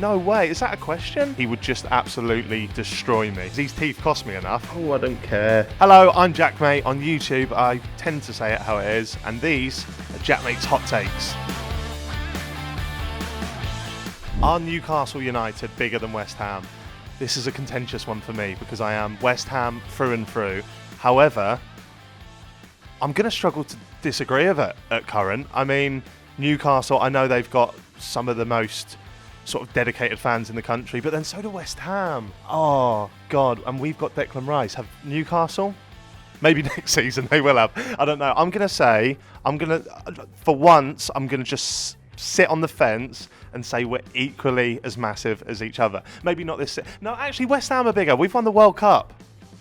No way, is that a question? He would just absolutely destroy me. These teeth cost me enough. Oh, I don't care. Hello, I'm JaackMaate on YouTube. I tend to say it how it is, and these are JaackMate's Hot Takes. Are Newcastle United bigger than West Ham? This is a contentious one for me because I am West Ham through and through. However, I'm going to struggle to disagree with it at current. I mean, Newcastle, I know they've got some of the most sort of dedicated fans in the country, but then so do West Ham. Oh, God. And we've got Declan Rice. Have Newcastle? Maybe next season they will have. I don't know. For once, I'm going to just sit on the fence and say we're equally as massive as each other. Maybe not this. No, actually, West Ham are bigger. We've won the World Cup.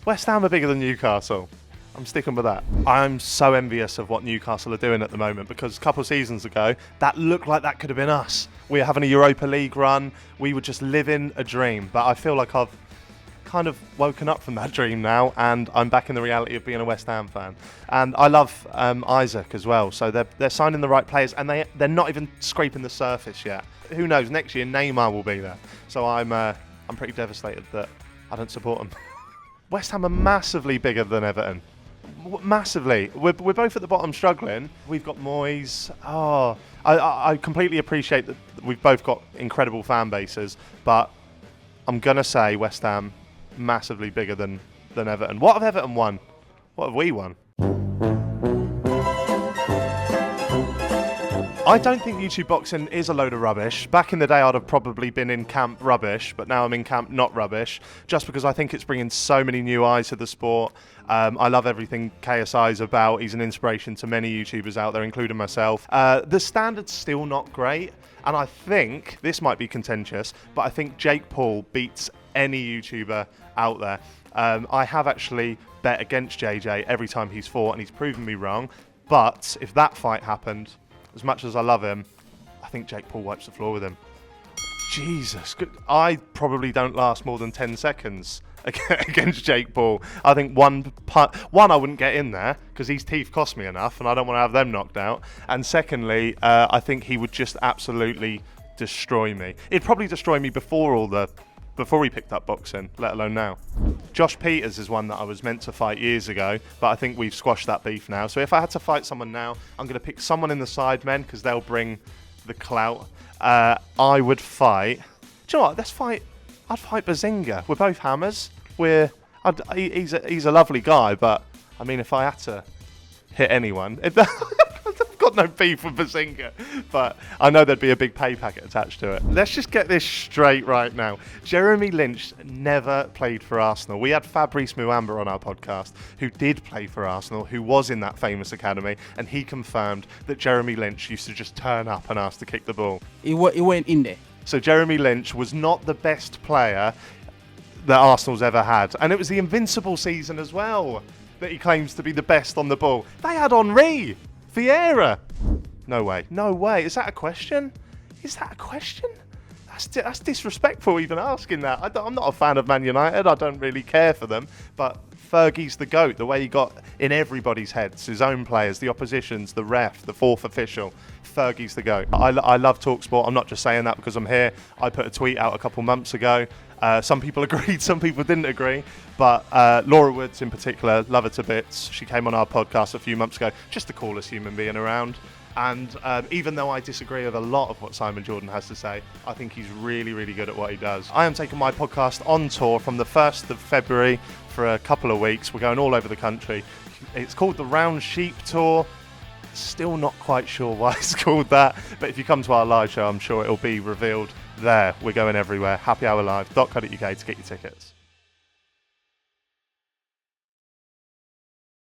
West Ham are bigger than Newcastle. I'm sticking with that. I'm so envious of what Newcastle are doing at the moment because a couple of seasons ago, that looked like that could have been us. We were having a Europa League run. We were just living a dream. But I feel like I've kind of woken up from that dream now and I'm back in the reality of being a West Ham fan. And I love Isaac as well. So they're signing the right players and they're not even scraping the surface yet. Who knows, next year Neymar will be there. So I'm pretty devastated that I don't support them. West Ham are massively bigger than Everton. Massively. We're both at the bottom struggling. We've got Moyes. Oh, I completely appreciate that we've both got incredible fan bases, but I'm going to say West Ham massively bigger than Everton. What have Everton won? What have we won? I don't think YouTube boxing is a load of rubbish. Back in the day, I'd have probably been in camp rubbish, but now I'm in camp not rubbish, just because I think it's bringing so many new eyes to the sport. I love everything KSI is about. He's an inspiration to many YouTubers out there, including myself. The standard's still not great, and I think, this might be contentious, but I think Jake Paul beats any YouTuber out there. I have actually bet against JJ every time he's fought, and he's proven me wrong, but if that fight happened, as much as I love him, I think Jake Paul wipes the floor with him. Jesus, I probably don't last more than 10 seconds against Jake Paul. I think one, I wouldn't get in there because his teeth cost me enough and I don't want to have them knocked out. And secondly, I think he would just absolutely destroy me. He'd probably destroy me before he picked up boxing, let alone now. Josh Peters is one that I was meant to fight years ago, but I think we've squashed that beef now. So if I had to fight someone now, I'm going to pick someone in the Sidemen because they'll bring the clout. I would fight... Do you know what? I'd fight Bazinga. We're both hammers. He's a lovely guy, but I mean, if I had to hit anyone... I've got no beef with Bazinga, but I know there'd be a big pay packet attached to it. Let's just get this straight right now. Jeremy Lynch never played for Arsenal. We had Fabrice Muamba on our podcast, who did play for Arsenal, who was in that famous academy, and he confirmed that Jeremy Lynch used to just turn up and ask to kick the ball. He went in there. So Jeremy Lynch was not the best player that Arsenal's ever had, and it was the invincible season as well that he claims to be the best on the ball. They had Henry. Vieira. No way. No way. Is that a question? Is that a question? That's disrespectful even asking that. I'm not a fan of Man United. I don't really care for them. But Fergie's the GOAT. The way he got in everybody's heads, his own players, the opposition's, the ref, the fourth official. Fergie's the GOAT. I love talkSPORT. I'm not just saying that because I'm here. I put a tweet out a couple months ago. Some people agreed, some people didn't agree. But Laura Woods in particular, love her to bits. She came on our podcast a few months ago, just the coolest human being around. And even though I disagree with a lot of what Simon Jordan has to say, I think he's really, really good at what he does. I am taking my podcast on tour from the 1st of February for a couple of weeks. We're going all over the country. It's called the Round Sheep Tour. Still not quite sure why it's called that, but if you come to our live show, I'm sure it'll be revealed there. We're going everywhere. happyhourlive.co.uk to get your tickets.